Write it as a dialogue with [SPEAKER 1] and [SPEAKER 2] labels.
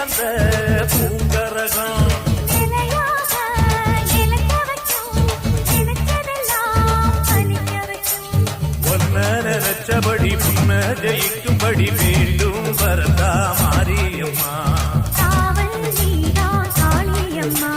[SPEAKER 1] பிறந்த பூங்கரகம் நினைச்சபடி முன்ன ஜெயிக்கும்படி வேண்டும் வரதா மாரியம்மா.
[SPEAKER 2] காவல் நீதான் காளியம்மா.